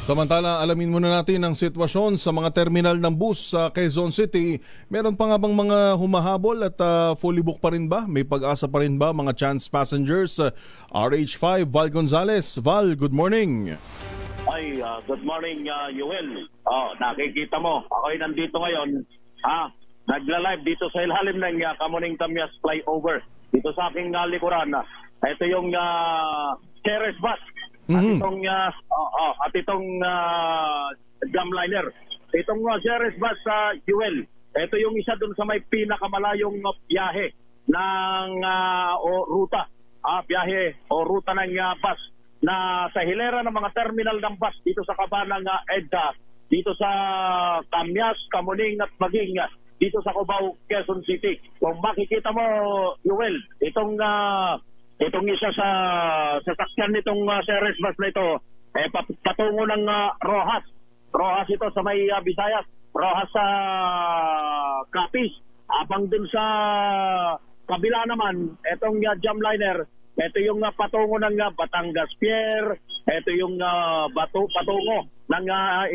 Samantala, alamin muna natin ang sitwasyon sa mga terminal ng bus sa Quezon City. Meron pa nga bang mga humahabol at fully booked pa rin ba? May pag-asa pa rin ba mga chance passengers? RH5, Val Gonzales. Val, good morning. Ay, good morning, Yuel. Nakikita mo, ako'y nandito ngayon. Nagla-live dito sa ilalim ng Kamuning Tamyas flyover. Dito sa aking likuran. Ito yung Ceres bus. At itong Jamliner. Itong Ceres bus sa Yuel. Ito yung isa dun sa may pinakamalayong biyahe ng ruta. Biyahe o ruta ng bus na sa hilera ng mga terminal ng bus dito sa kabanang EDSA, dito sa Tamyas, Kamuning at Maging dito sa Cubao, Quezon City. Kung makikita mo, Yuel, itong isa sa sasakyan nitong Ceres bus na ito, patungo ng Rojas. Rojas ito sa may Visayas. Rojas sa Capiz. Habang dun sa kabila naman, itong Jamliner, ito yung patungo ng Batangas Pier. Ito yung patungo ng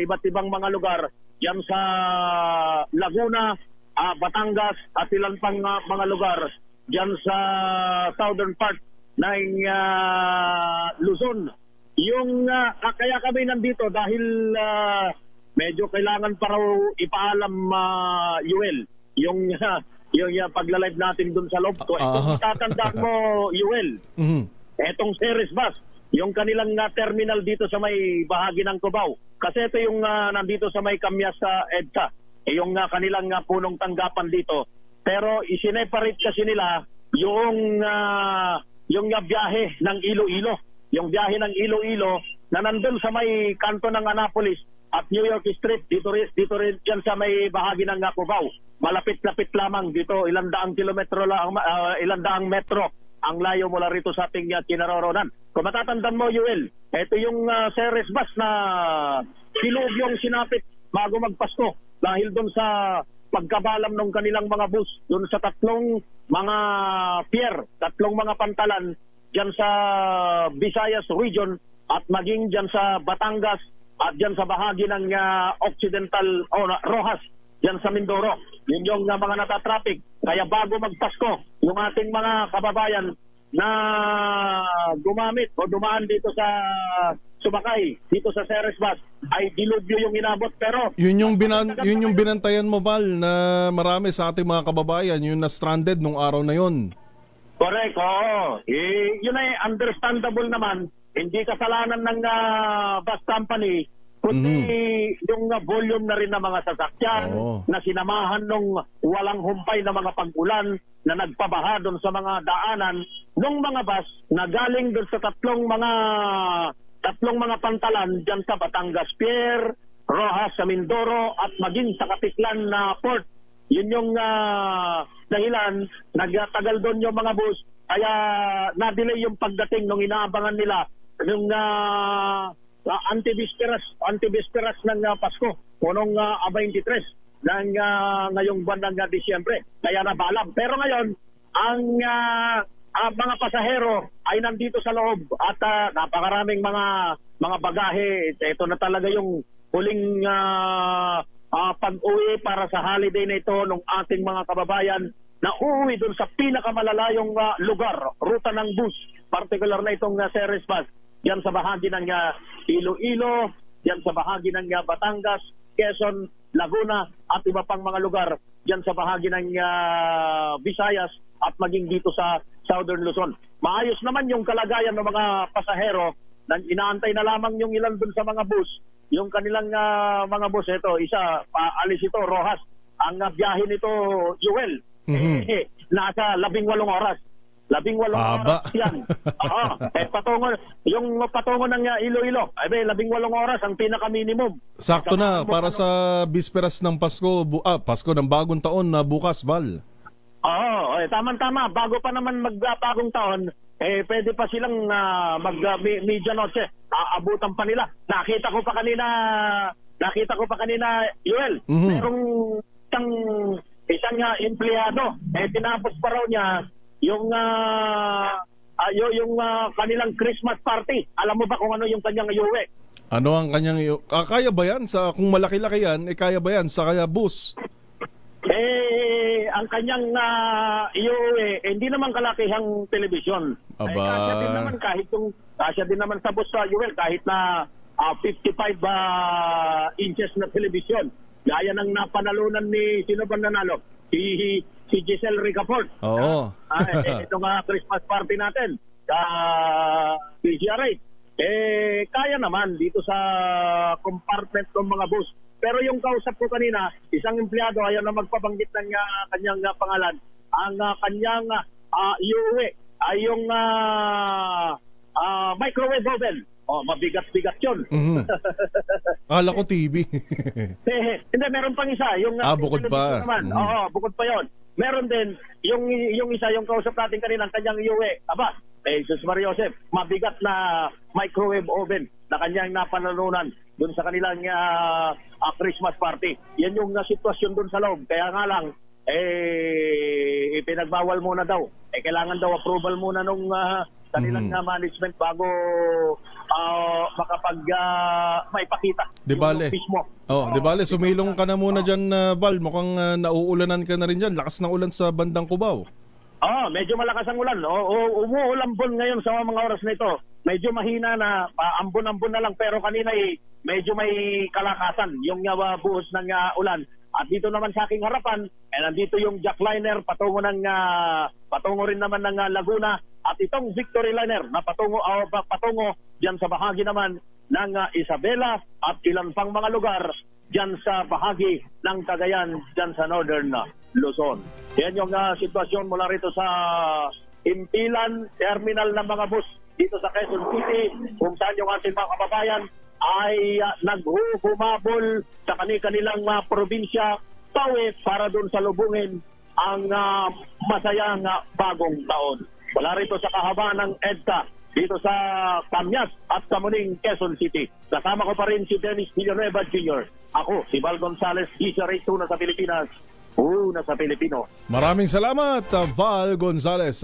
iba't ibang mga lugar. Yan sa Laguna, Batangas at ilan pang mga lugar. Diyan sa southern part ng Luzon. Yung kaya kami nandito dahil medyo kailangan pa raw ipaalam, Yuel, yung pagla-live natin dun sa loob ko. Kung tatandaan mo, Yuel, etong Ceres bus, yung kanilang terminal dito sa may bahagi ng Cubao. Kasi ito yung nandito sa may Kamyas sa EDSA. Yung kanilang punong tanggapan dito. Pero isineparate kasi nila yung biyahe ng Iloilo. Yung biyahe ng Iloilo na nandun sa may kanto ng Annapolis at New York Street. Dito rin dyan sa may bahagi ng Cubao. Malapit-lapit lamang dito. Ilang daang metro ang layo mula rito sa ating kinaroroonan. Kung matatandaan mo, Yuel, ito yung Ceres bus na silubyong sinapit bago magpasko dahil doon sa pagkabalam ng kanilang mga bus doon sa tatlong mga pier, tatlong mga pantalan dyan sa Visayas region at maging dyan sa Batangas at dyan sa bahagi ng Occidental Rojas dyan sa Mindoro. Yun yung mga natatraffic. Kaya bago magpasko, yung ating mga kababayan na gumamit o dumaan dito sa sumakay dito sa Ceres bus ay dilubyo yung inabot. Pero yun yung binantayan mo, Val, na marami sa ating mga kababayan yung na-stranded nung araw na yun. Correct, oo. Yun ay understandable naman. Hindi kasalanan ng bus company, kundi yung volume na rin ng mga sasakyan na sinamahan nung walang humpay na mga pag-ulan na nagpabaha doon sa mga daanan nung mga bus na galing doon sa tatlong mga pantalan dyan sa Batangas Pier, Rojas sa Mindoro at maging sa Katiklan na port. Yun yung dahilan, nagtagal doon yung mga bus, kaya na-delay yung pagdating nung inaabangan nila nung anti-bisperas ng Pasko o nung 23 ng ngayong buwan ng Disyembre. Kaya nabalam. Pero ngayon, ang mga pasahero ay nandito sa loob at napakaraming mga bagahe. Ito na talaga yung huling pag-uwi para sa holiday na ito ng ating mga kababayan na uuwi doon sa pinakamalalayong lugar, ruta ng bus, particular na itong Ceres bus. Yan sa bahagi ng Iloilo, yan sa bahagi ng Batangas, Quezon, Laguna at iba pang mga lugar. Yan sa bahagi ng Visayas at maging dito sa Southern Luzon. Maayos naman yung kalagayan ng mga pasahero. Inaantay na lamang yung ilan dun sa mga bus. Yung kanilang mga bus, ito, isa, alis ito, Rojas. Ang biyahe nito, Yuel, nasa 18 oras. 18 oras yan. Patungo ng Iloilo. 18 oras ang pinaka-minimum. Sakto na para sa bisperas ng Pasko, Pasko ng bagong taon na bukas, Val. Tama-tama. Bago pa naman magbagong taon, pwede pa silang media noche. Aabutan pa nila. Nakita ko pa kanina, Yuel. Merong isang empleyado. Tinapos pa raw niya yung kanilang Christmas party. Alam mo ba kung ano yung kanyang iuwi? Ano ang kanyang kaya ba yan sa kung malaki-laki yan, kaya ba yan sa kaya bus? Ang kanyang hindi naman kalakihang telebisyon. Aba. Kasya din naman kasya din naman sa bus sa UL kahit na 55 inches na telebisyon. Gaya ng napanalunan ni sino ba nanalo? Si Giselle Ricafort. Oo. Itong Christmas party natin sa PCRA. Kaya naman dito sa compartment ng mga bus. Pero yung kausap ko kanina, isang empleyado ayaw na magpabanggit ng kanyang pangalan. Ang kanyang iuwi ay yung microwave oven. Mabigat-bigat yun. Mm-hmm. Akala ko TV. Hindi, meron pang isa. Yung, bukod pa. Naman. Mm-hmm. Oo, bukod pa yon. Meron din, yung isa, yung kausap natin kanina, ang kanyang iuwi. Aba, Jesus Maria Joseph, mabigat na microwave oven na kanyang napanalunan dun sa kanilang Christmas party. Yan yung sitwasyon dun sa loob. Kaya nga lang, ipinagbawal muna daw. Kailangan daw approval muna nung kanilang management bago makapag maipakita. Di bale. Di bale, sumilong ka na muna dyan, Val. Mukhang nauulanan ka na rin dyan. Lakas ng ulan sa bandang Cubao. Medyo malakas ang ulan. Umuulambon ngayon sa mga oras na ito. Medyo mahina na, ambon-ambon na lang. Pero kanina medyo may kalakasan yung buhos ng ulan. At dito naman sa aking harapan, nandito yung jackliner patungo rin naman ng Laguna. At itong Victory Liner na patungo diyan sa bahagi naman ng Isabela at ilan pang mga lugar diyan sa bahagi ng Cagayan, diyan sa Northern Luzon. Yan yung sitwasyon mula rito sa Impilan Terminal ng mga bus dito sa Quezon City, kung saan yung ating mga kababayan ay naghumabol sa kanilang probinsya Tawi para doon sa lubungin ang masayang bagong taon. Wala rito sa kahabaan ng EDSA dito sa Tamias at Kamuning, Quezon City. Kasama ko pa rin si Dennis Villanueva Jr. Ako, si Val Gonzales, DCRA, una sa Pilipinas, una sa Pilipino. Maraming salamat, Val Gonzales.